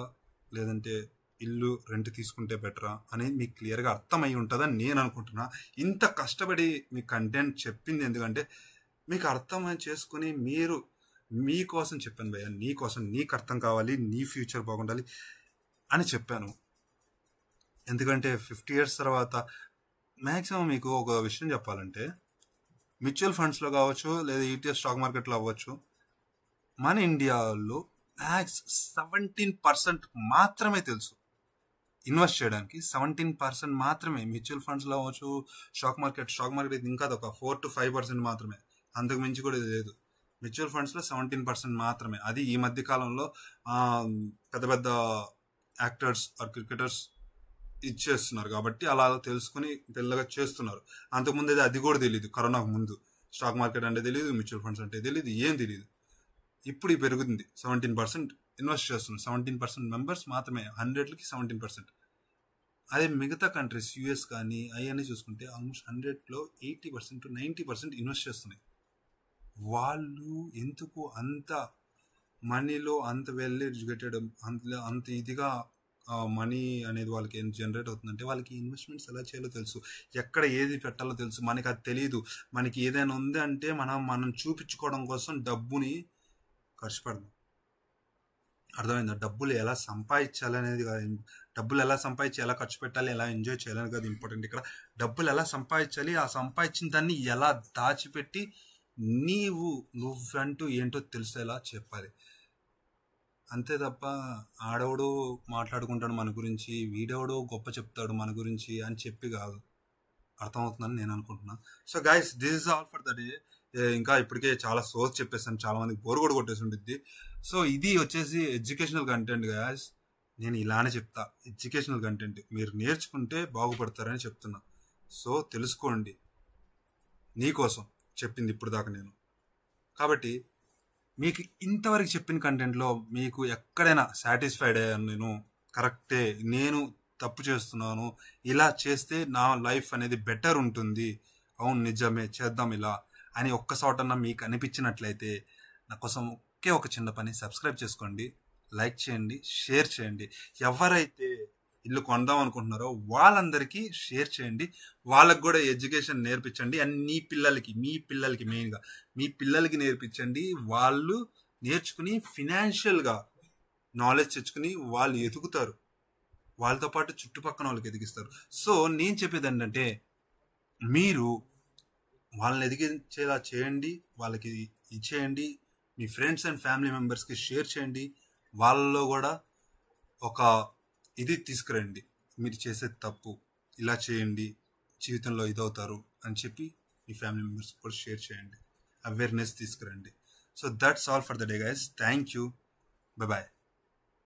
లేదంటే ఇల్లు రెంట్ తీసుకుంటే బెటరా అనేది మీకు క్లియర్గా అర్థమై ఉంటుందని నేను అనుకుంటున్నా. ఇంత కష్టపడి మీ కంటెంట్ చెప్పింది ఎందుకంటే మీకు అర్థం చేసుకుని మీరు మీకోసం చెప్పాను భయ్య, నీకోసం, నీకు అర్థం కావాలి, నీ ఫ్యూచర్ బాగుండాలి అని చెప్పాను. ఎందుకంటే 50 years తర్వాత మ్యాక్సిమం మీకు ఒక విషయం చెప్పాలంటే మ్యూచువల్ ఫండ్స్లో కావచ్చు లేదా ETF స్టాక్ మార్కెట్లో అవ్వచ్చు, మన ఇండియాలో మ్యాక్స్ 17% మాత్రమే తెలుసు ఇన్వెస్ట్ చేయడానికి. 17% మాత్రమే మ్యూచువల్ ఫండ్స్లో అవ్వచ్చు, స్టాక్ మార్కెట్ ఇంకా ఒక 4 to 5% మాత్రమే, అంతకు మించి కూడా లేదు. మ్యూచువల్ ఫండ్స్లో 17% మాత్రమే. అది ఈ మధ్య కాలంలో పెద్ద పెద్ద యాక్టర్స్ ఆర్ క్రికెటర్స్ ఇచ్చేస్తున్నారు కాబట్టి అలా తెలుసుకుని తెల్లగా చేస్తున్నారు. అంతకుముందు అది కూడా తెలియదు. కరోనాకు ముందు స్టాక్ మార్కెట్ అంటే తెలియదు, మ్యూచువల్ ఫండ్స్ అంటే తెలియదు, ఏం తెలియదు. ఇప్పుడు పెరుగుతుంది. 17% ఇన్వెస్ట్ చేస్తున్నారు. 17% మెంబర్స్ మాత్రమే, 100కి 17%. అదే మిగతా కంట్రీస్ US కానీ అవన్నీ చూసుకుంటే ఆల్మోస్ట్ 100లో 80% to 90% ఇన్వెస్ట్ చేస్తున్నాయి. వాళ్ళు ఎందుకు అంత మనీలో అంత వెల్ ఎడ్యుకేటెడ్, అంత ఇదిగా మనీ అనేది వాళ్ళకి ఏం జనరేట్ అవుతుందంటే వాళ్ళకి ఇన్వెస్ట్మెంట్స్ ఎలా చేయాలో తెలుసు, ఎక్కడ ఏది పెట్టాలో తెలుసు. మనకి అది తెలియదు. మనకి ఏదైనా ఉంది అంటే మనం చూపించుకోవడం కోసం డబ్బుని ఖర్చు పెడదాం. అర్థమైందా? డబ్బులు ఎలా సంపాదించాలి అనేది కాదు, డబ్బులు ఎలా సంపాదించి ఎలా ఖర్చు పెట్టాలి, ఎలా ఎంజాయ్ చేయాలని కాదు ఇంపార్టెంట్. ఇక్కడ డబ్బులు ఎలా సంపాదించాలి, ఆ సంపాదించిన దాన్ని ఎలా దాచిపెట్టి నువ్వంటూ ఏంటో తెలిసేలా చెప్పాలి. అంతే తప్ప ఆడవడు మాట్లాడుకుంటాడు మన గురించి, వీడెవడో గొప్ప చెప్తాడు మన గురించి అని చెప్పి కాదు. అర్థమవుతుందని నేను అనుకుంటున్నా. So guys, this is all for the day. ఇంకా ఇప్పటికే చాలా సోర్స్ చెప్పేసాను, చాలా మందికి బోర్ కూడా కొట్టేసి ఉంటుంది. సో ఇది వచ్చేసి ఎడ్యుకేషనల్ కంటెంట్ గైస్. నేను ఇలానే చెప్తా, ఎడ్యుకేషనల్ కంటెంట్ మీరు నేర్చుకుంటే బాగుపడతారని చెప్తున్నా. సో తెలుసుకోండి, నీకోసం చెప్పింది ఇప్పుడు దాకా నేను. కాబట్టి మీకు ఇంతవరకు చెప్పిన కంటెంట్లో మీకు ఎక్కడైనా సాటిస్ఫైడ్ అయ్యాను, నేను కరెక్టే, నేను తప్పు చేస్తున్నాను, ఇలా చేస్తే నా లైఫ్ అనేది బెటర్ ఉంటుంది, అవును నిజమే చేద్దాం ఇలా అని ఒక్కసాటన్నా మీకు అనిపించినట్లయితే నా కోసం ఒకే ఒక చిన్న పని, సబ్స్క్రైబ్ చేసుకోండి, లైక్ చేయండి, షేర్ చేయండి. ఎవరైతే ఇల్లు కొందాం అనుకుంటున్నారో వాళ్ళందరికీ షేర్ చేయండి. వాళ్ళకు కూడా ఎడ్యుకేషన్ నేర్పించండి. అండ్ మీ పిల్లలకి మెయిన్గా మీ పిల్లలకి నేర్పించండి. వాళ్ళు నేర్చుకుని ఫినాన్షియల్గా నాలెడ్జ్ తెచ్చుకుని వాళ్ళు ఎదుగుతారు, వాళ్ళతో పాటు చుట్టుపక్కల వాళ్ళకి ఎదిగిస్తారు. సో నేను చెప్పేది ఏంటంటే మీరు వాళ్ళని ఎదిగించేలా చేయండి, వాళ్ళకి ఇచ్చేయండి, మీ ఫ్రెండ్స్ అండ్ ఫ్యామిలీ మెంబర్స్కి షేర్ చేయండి. వాళ్ళలో కూడా ఒక ఇది తీసుకురండి, మీరు చేసే తప్పు ఇలా చేయండి, జీవితంలో ఇదవుతారు అని చెప్పి మీ ఫ్యామిలీ మెంబర్స్ కూడా షేర్ చేయండి, అవేర్నెస్ తీసుకురండి. So that's all for the day guys. Thank you. Bye bye.